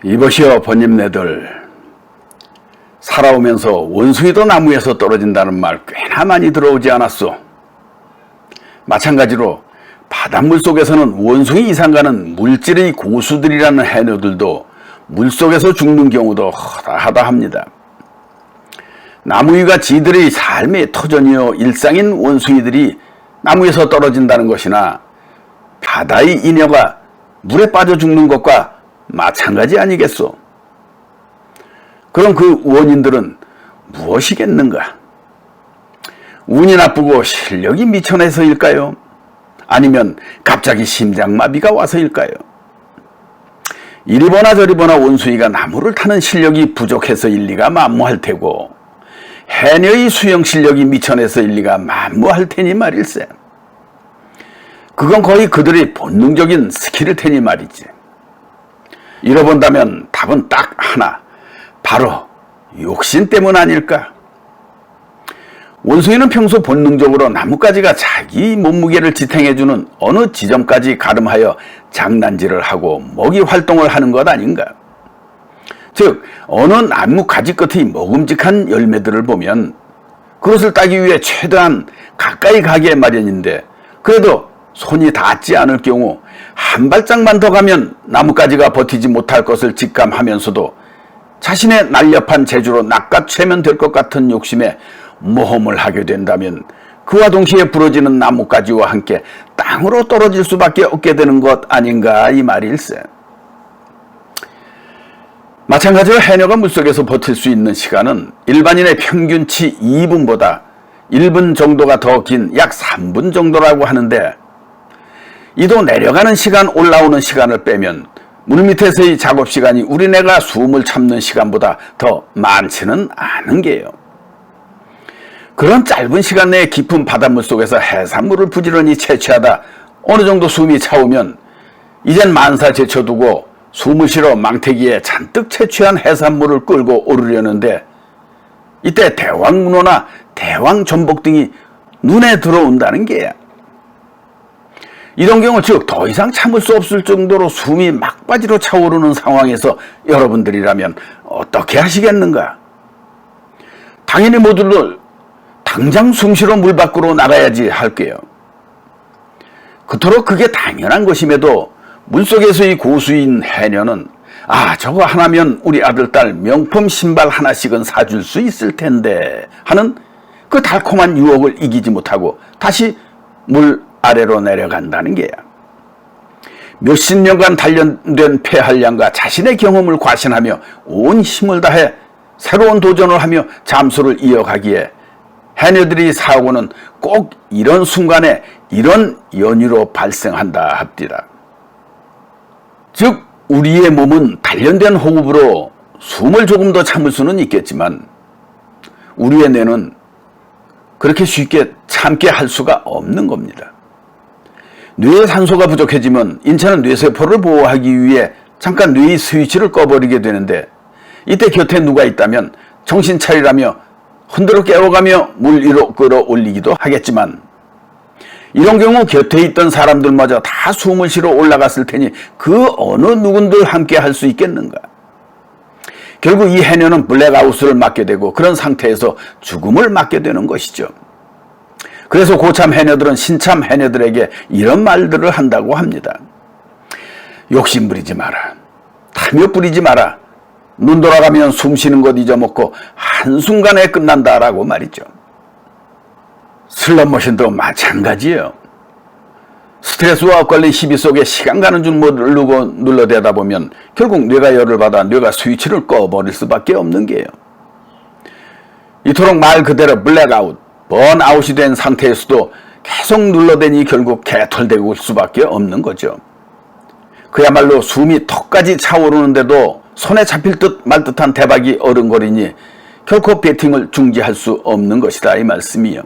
이보시오 번님네들, 살아오면서 원숭이도 나무에서 떨어진다는 말 꽤나 많이 들어오지 않았소? 마찬가지로 바닷물 속에서는 원숭이 이상 가는 물질의 고수들이라는 해녀들도 물속에서 죽는 경우도 허다하다 합니다. 나무위가 지들의 삶의 터전이요 일상인 원숭이들이 나무에서 떨어진다는 것이나 바다의 인여가 물에 빠져 죽는 것과 마찬가지 아니겠소? 그럼 그 원인들은 무엇이겠는가? 운이 나쁘고 실력이 미천해서일까요? 아니면 갑자기 심장마비가 와서일까요? 이리 보나 저리 보나 원숭이가 나무를 타는 실력이 부족해서일 리가 만무할 테고, 해녀의 수영 실력이 미천해서일 리가 만무할 테니 말일세. 그건 거의 그들의 본능적인 스킬일 테니 말이지. 이뤄본다면 답은 딱 하나, 바로 욕심 때문 아닐까? 원숭이는 평소 본능적으로 나뭇가지가 자기 몸무게를 지탱해주는 어느 지점까지 가름하여 장난질을 하고 먹이 활동을 하는 것 아닌가? 즉, 어느 나뭇가지 끝의 먹음직한 열매들을 보면 그것을 따기 위해 최대한 가까이 가기에 마련인데, 그래도 손이 닿지 않을 경우 한 발짝만 더 가면 나뭇가지가 버티지 못할 것을 직감하면서도 자신의 날렵한 재주로 낚아채면 될 것 같은 욕심에 모험을 하게 된다면 그와 동시에 부러지는 나뭇가지와 함께 땅으로 떨어질 수밖에 없게 되는 것 아닌가 이 말일세. 마찬가지로 해녀가 물속에서 버틸 수 있는 시간은 일반인의 평균치 2분보다 1분 정도가 더 긴 약 3분 정도라고 하는데, 이도 내려가는 시간, 올라오는 시간을 빼면 물밑에서의 작업 시간이 우리네가 숨을 참는 시간보다 더 많지는 않은 게요. 그런 짧은 시간 내에 깊은 바닷물 속에서 해산물을 부지런히 채취하다 어느 정도 숨이 차오면 이젠 만사 제쳐두고 숨을 실어 망태기에 잔뜩 채취한 해산물을 끌고 오르려는데, 이때 대왕문어나 대왕전복 등이 눈에 들어온다는 게야. 이런 경우 즉 더 이상 참을 수 없을 정도로 숨이 막바지로 차오르는 상황에서 여러분들이라면 어떻게 하시겠는가? 당연히 모두들 당장 숨쉬러 물 밖으로 나가야지 할게요. 그토록 그게 당연한 것임에도 물속에서의 고수인 해녀는 저거 하나면 우리 아들딸 명품 신발 하나씩은 사줄 수 있을 텐데 하는 그 달콤한 유혹을 이기지 못하고 다시 물 아래로 내려간다는 게야. 몇십 년간 단련된 폐활량과 자신의 경험을 과신하며 온 힘을 다해 새로운 도전을 하며 잠수를 이어가기에 해녀들이 사고는 꼭 이런 순간에 이런 연유로 발생한다 합디다. 즉 우리의 몸은 단련된 호흡으로 숨을 조금 더 참을 수는 있겠지만 우리의 뇌는 그렇게 쉽게 참게 할 수가 없는 겁니다. 뇌의 산소가 부족해지면 인체는 뇌세포를 보호하기 위해 잠깐 뇌의 스위치를 꺼버리게 되는데, 이때 곁에 누가 있다면 정신 차리라며 흔들어 깨워가며 물 위로 끌어올리기도 하겠지만, 이런 경우 곁에 있던 사람들마저 다 숨을 쉬러 올라갔을 테니 그 어느 누군들 함께 할 수 있겠는가? 결국 이 해녀는 블랙아웃을 맞게 되고 그런 상태에서 죽음을 맞게 되는 것이죠. 그래서 고참 해녀들은 신참 해녀들에게 이런 말들을 한다고 합니다. 욕심 부리지 마라. 탐욕 부리지 마라. 눈 돌아가면 숨 쉬는 것 잊어먹고 한순간에 끝난다라고 말이죠. 슬롯머신도 마찬가지예요. 스트레스와 엇갈린 시비 속에 시간 가는 줄 모르고 눌러대다 보면 결국 뇌가 열을 받아 뇌가 스위치를 꺼버릴 수밖에 없는 게요. 이토록 말 그대로 블랙아웃, 번아웃이 된 상태에서도 계속 눌러대니 결국 개털대고 수밖에 없는 거죠. 그야말로 숨이 턱까지 차오르는데도 손에 잡힐 듯 말 듯한 대박이 어른거리니 결코 배팅을 중지할 수 없는 것이다 이 말씀이요.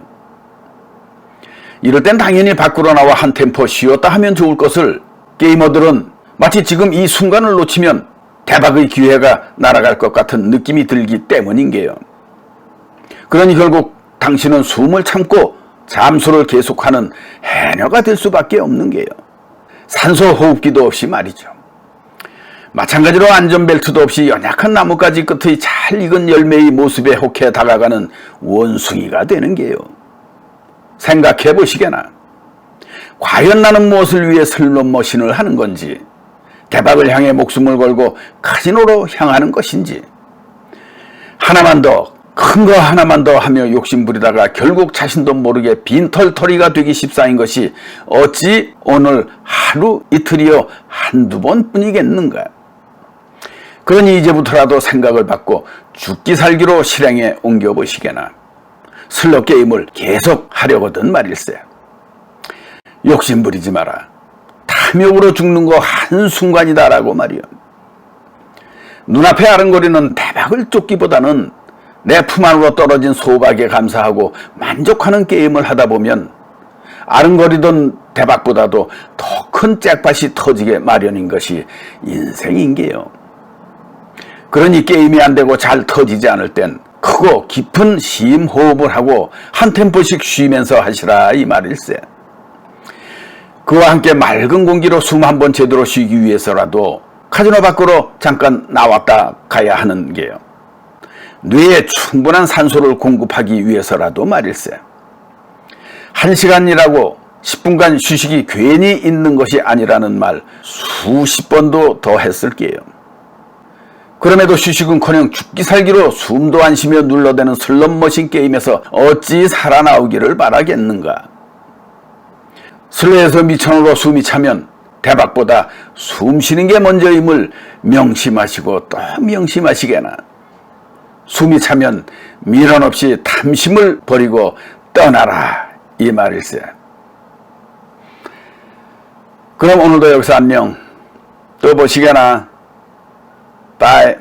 이럴 땐 당연히 밖으로 나와 한 템포 쉬었다 하면 좋을 것을 게이머들은 마치 지금 이 순간을 놓치면 대박의 기회가 날아갈 것 같은 느낌이 들기 때문인 게요. 그러니 결국 당신은 숨을 참고 잠수를 계속하는 해녀가 될 수밖에 없는 게요. 산소 호흡기도 없이 말이죠. 마찬가지로 안전벨트도 없이 연약한 나뭇가지 끝의 잘 익은 열매의 모습에 혹해 다가가는 원숭이가 되는 게요. 생각해 보시게나. 과연 나는 무엇을 위해 슬롯머신을 하는 건지, 대박을 향해 목숨을 걸고 카지노로 향하는 것인지, 하나만 더, 큰 거 하나만 더 하며 욕심부리다가 결국 자신도 모르게 빈털터리가 되기 십상인 것이 어찌 오늘 하루 이틀이요 한두 번뿐이겠는가. 그러니 이제부터라도 생각을 바꿔 죽기 살기로 실행에 옮겨보시게나. 슬롯 게임을 계속 하려거든 말일세. 욕심부리지 마라. 탐욕으로 죽는 거 한순간이다라고 말이요. 눈앞에 아른거리는 대박을 쫓기보다는 내 품 안으로 떨어진 소박에 감사하고 만족하는 게임을 하다 보면 아른거리던 대박보다도 더 큰 잭팟이 터지게 마련인 것이 인생인 게요. 그러니 게임이 안 되고 잘 터지지 않을 땐 크고 깊은 심호흡을 하고 한 템포씩 쉬면서 하시라 이 말일세. 그와 함께 맑은 공기로 숨 한 번 제대로 쉬기 위해서라도 카지노 밖으로 잠깐 나왔다 가야 하는 게요. 뇌에 충분한 산소를 공급하기 위해서라도 말일세. 1시간이라고 10분간 휴식이 괜히 있는 것이 아니라는 말 수십 번도 더 했을게요. 그럼에도 휴식은커녕 죽기 살기로 숨도 안 쉬며 눌러대는 슬롯머신 게임에서 어찌 살아나오기를 바라겠는가. 슬롯에서 미천으로 숨이 차면 대박보다 숨 쉬는 게 먼저임을 명심하시고 또 명심하시게나. 숨이 차면 미련 없이 탐심을 버리고 떠나라 이 말일세. 그럼 오늘도 여기서 안녕. 또 보시게나. 바이.